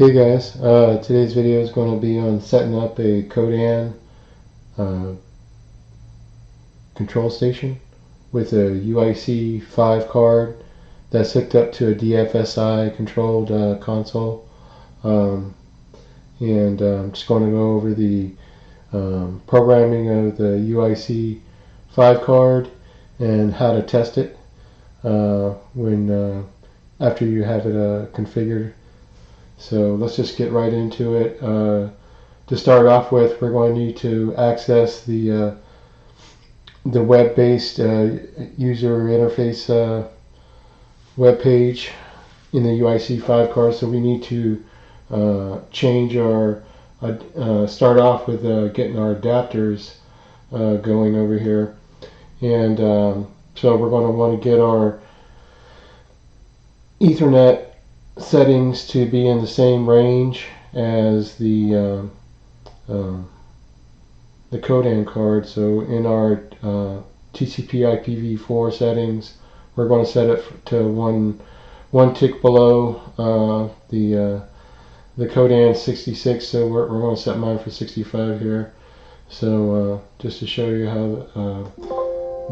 Okay guys, today's video is going to be on setting up a Codan control station with a UIC 5 card that's hooked up to a DFSI controlled console. I'm just going to go over the programming of the UIC 5 card and how to test it after you have it configured. So let's just get right into it. To start off with, we're going to need to access the web-based user interface web page in the UIC 5 card. So we need to change our start off with getting our adapters going over here, and so we're going to want to get our Ethernet settings to be in the same range as the Codan card. So in our TCP IPv4 settings, we're going to set it to one tick below the Codan 66. So we're going to set mine for 65 here. So just to show you how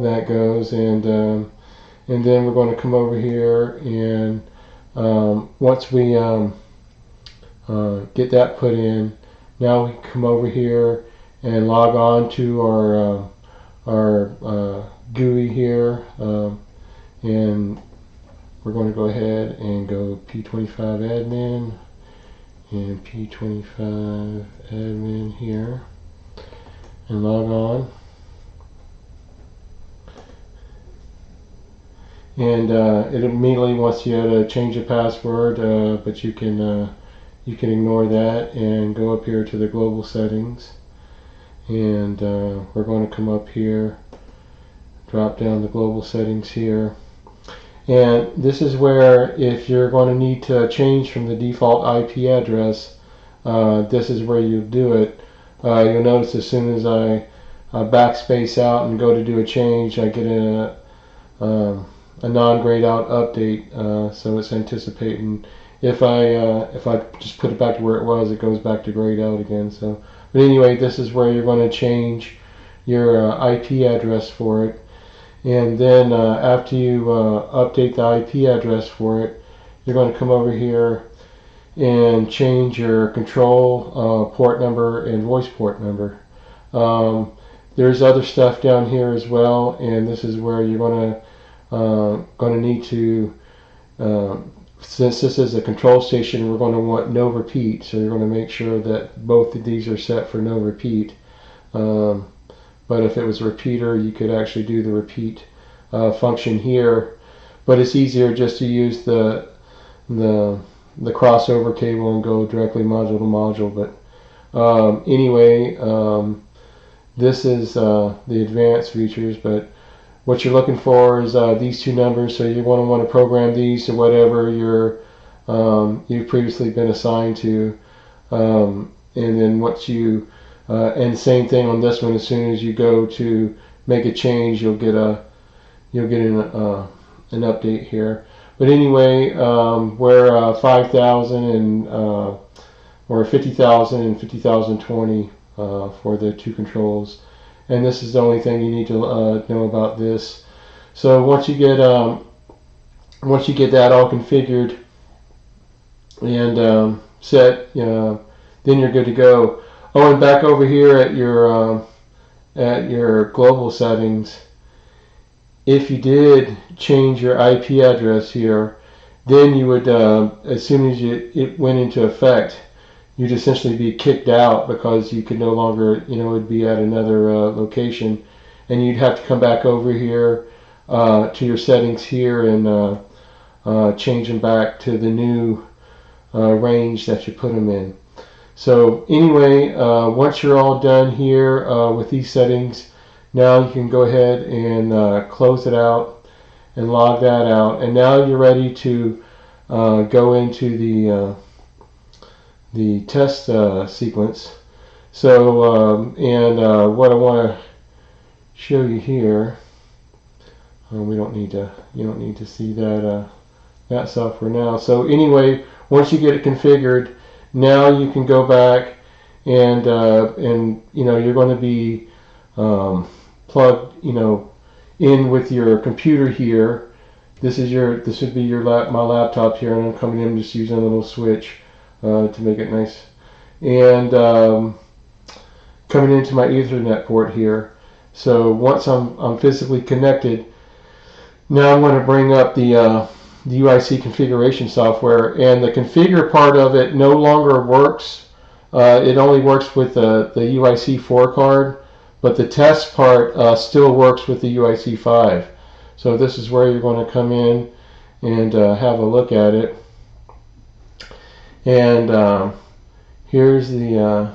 that goes, and then we're going to come over here, and once we get that put in, now we come over here and log on to our GUI here, and we're going to go ahead and go P25 admin and P25 admin here and log on. And it immediately wants you to change the password, but you can ignore that and go up here to the global settings, and we're going to come up here, drop down the global settings here, and this is where, if you're going to need to change from the default IP address, this is where you do it. You'll notice as soon as I backspace out and go to do a change, I get a non-grayed out update, so it's anticipating. If I just put it back to where it was, it goes back to grayed out again. So, but anyway, this is where you're going to change your IP address for it, and then after you update the IP address for it, you're going to come over here and change your control port number and voice port number. There's other stuff down here as well, and this is where you're going to need to, since this is a control station, we're going to want no repeat, so you're going to make sure that both of these are set for no repeat. But if it was a repeater, you could actually do the repeat function here, but it's easier just to use the crossover cable and go directly module to module. But anyway, this is the advanced features, but what you're looking for is these two numbers, so you're going to want to program these to whatever you've previously been assigned to, and then once you and same thing on this one. As soon as you go to make a change, you'll get an update here. But anyway, we're 5,000 and or 50,000 and 50,020 for the two controls. And this is the only thing you need to know about this. So once you get that all configured and set, then you're good to go. Oh, and back over here at your global settings, if you did change your IP address here, then you would, as soon as it went into effect, you'd essentially be kicked out, because you could no longer, it would be at another location, and you'd have to come back over here to your settings here and change them back to the new range that you put them in. So anyway, once you're all done here with these settings, now you can go ahead and close it out and log that out, and now you're ready to go into the test sequence. So what I want to show you here, you don't need to see that software now. So anyway, once you get it configured, Now you can go back and you know, you're going to be plugged, you know, in with your computer here. This would be my laptop here, and I'm coming in just using a little switch to make it nice, and coming into my Ethernet port here. So once I'm physically connected, now I'm going to bring up the UIC configuration software, and the configure part of it no longer works. It only works with the UIC 4 card, but the test part still works with the UIC 5. So this is where you're going to come in and have a look at it. And here's the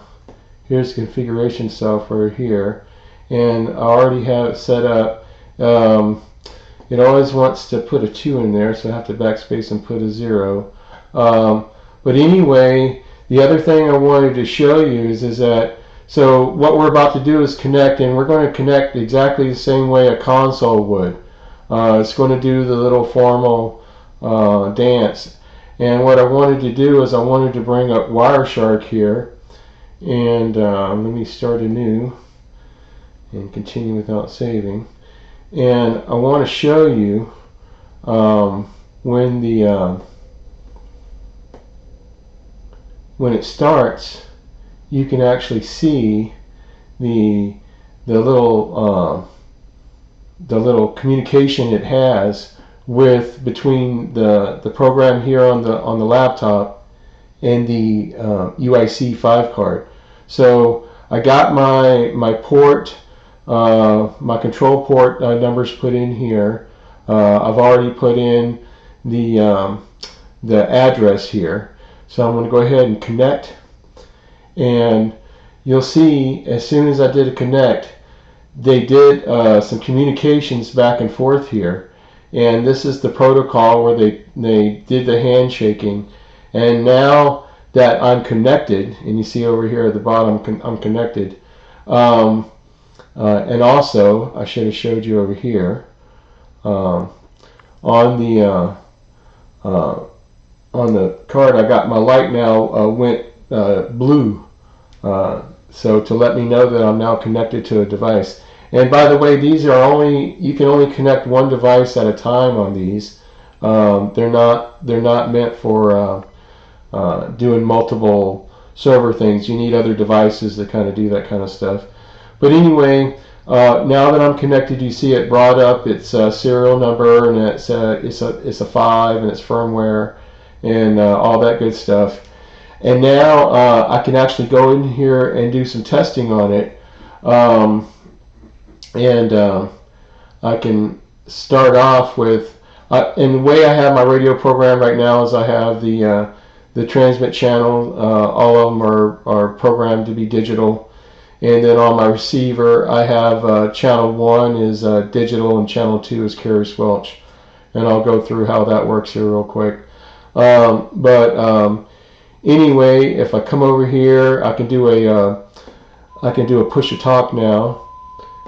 configuration software here, and I already have it set up. It always wants to put a 2 in there, so I have to backspace and put a 0. But anyway, the other thing I wanted to show you is that, so what we're about to do is connect, and we're going to connect exactly the same way a console would. It's going to do the little formal dance. And what I wanted to do is I wanted to bring up Wireshark here, and let me start anew and continue without saving. And I want to show you when it starts, you can actually see the little communication it has between the program here on the laptop and the UIC 5 card. So I got my port, my control port numbers put in here. I've already put in the address here. So I'm going to go ahead and connect, and you'll see as soon as I did a connect, they did some communications back and forth here, and this is the protocol where they did the handshaking. And now that I'm connected, and you see over here at the bottom I'm connected, and also I should have showed you over here on the card, I got my light now went blue, so to let me know that I'm now connected to a device. And by the way, these are you can only connect one device at a time on these. They're not meant for doing multiple server things. You need other devices that kind of do that kind of stuff. But anyway, now that I'm connected, you see it brought up its serial number, and it's a 5, and it's firmware, and all that good stuff. And now I can actually go in here and do some testing on it, and I can start off with, and the way I have my radio program right now is I have the transmit channel, all of them are programmed to be digital. And then on my receiver, I have channel 1 is digital, and channel 2 is carrier squelch. And I'll go through how that works here real quick. Anyway, if I come over here, I can do a push to talk now,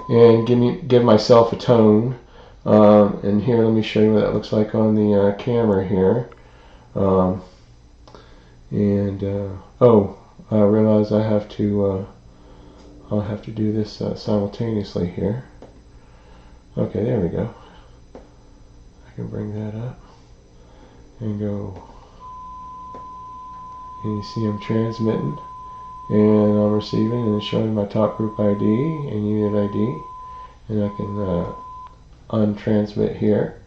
and give myself a tone. And here, let me show you what that looks like on the camera here. Oh, I realize I'll have to do this simultaneously here. Okay, there we go. I can bring that up and go, and you see I'm transmitting and I'm receiving, and it's showing my top group ID and unit ID, and I can untransmit here.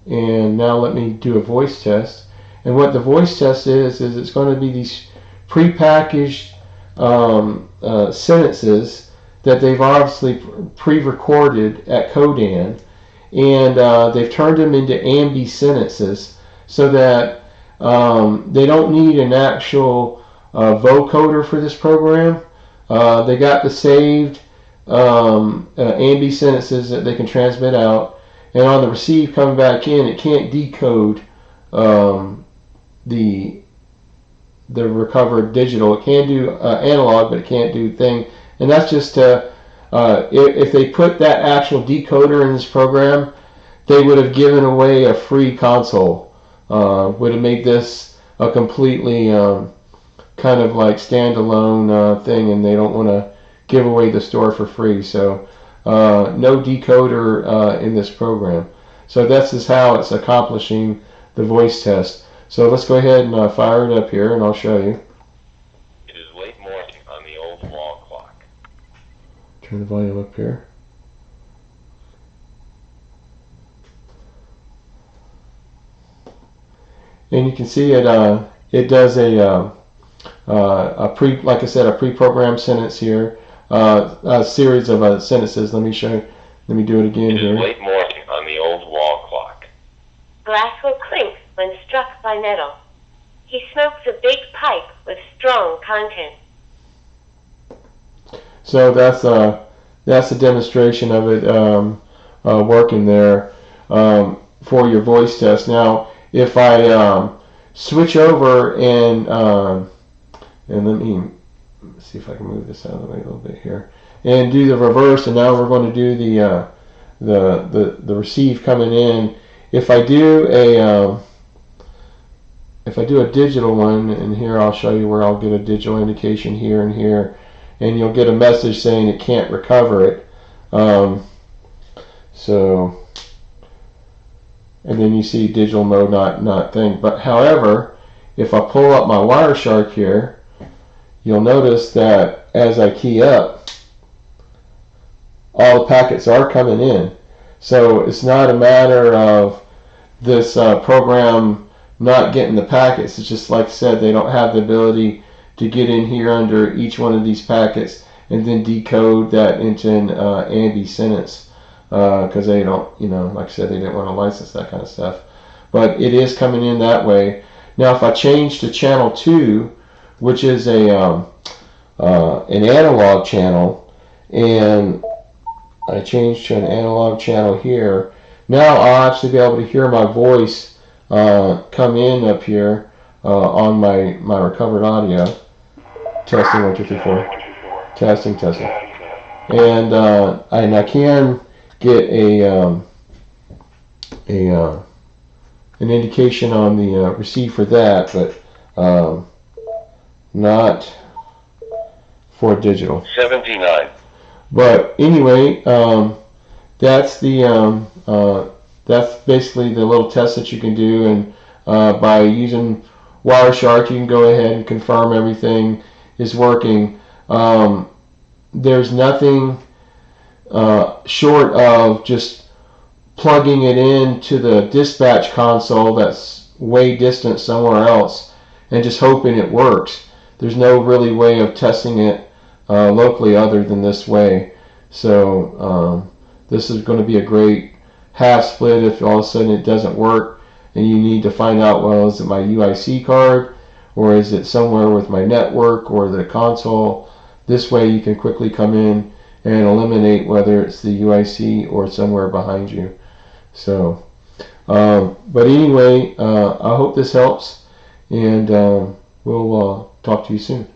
And now let me do a voice test. And what the voice test is it's going to be these pre-packaged sentences that they've obviously pre-recorded at Codan, and they've turned them into ambi sentences so that they don't need an actual vocoder for this program. They got the saved ambi sentences that they can transmit out, and on the receive coming back in, it can't decode the recovered digital. It can do analog, but it can't do thing. And that's just if they put that actual decoder in this program, they would have given away a free console. Would have made this a completely kind of like standalone thing, and they don't want to give away the store for free. So no decoder in this program. So this is how it's accomplishing the voice test. So let's go ahead and fire it up here, and I'll show you. It is late morning on the old wall clock. Turn the volume up here. And you can see it. It does a like I said, a pre-programmed sentence here. A series of sentences. Let me show you. Let me do it again here. It is late morning on the old wall clock. Glass will clink when struck by metal. He smokes a big pipe with strong content. So that's a demonstration of it working there for your voice test. Now, if I switch over and let me see if I can move this out of the way a little bit here, and do the reverse, and now we're going to do the receive coming in. If I do a digital one, and here I'll show you where I'll get a digital indication here and here, and you'll get a message saying it can't recover it. And then you see digital mode not thing. But however, if I pull up my Wireshark here, you'll notice that as I key up, all the packets are coming in. So it's not a matter of this program not getting the packets. It's just like I said, they don't have the ability to get in here under each one of these packets and then decode that into an AMBI sentence, because they don't, like I said, they didn't want to license that kind of stuff. But it is coming in that way. Now if I change to channel 2, which is an analog channel, and I change to an analog channel here, now I'll actually be able to hear my voice come in up here on my recovered audio. Testing 1 2 3 4. Testing. And I can get an indication on the receive for that, but not for digital. 79. But anyway, that's basically the little test that you can do, and by using Wireshark, you can go ahead and confirm everything is working. There's nothing short of just plugging it into the dispatch console that's way distant somewhere else and just hoping it works. There's no really way of testing it locally other than this way. So this is going to be a great half split if all of a sudden it doesn't work and you need to find out, well, is it my UIC card or is it somewhere with my network or the console? This way you can quickly come in and eliminate whether it's the UIC or somewhere behind you. So, but anyway, I hope this helps, and we'll talk to you soon.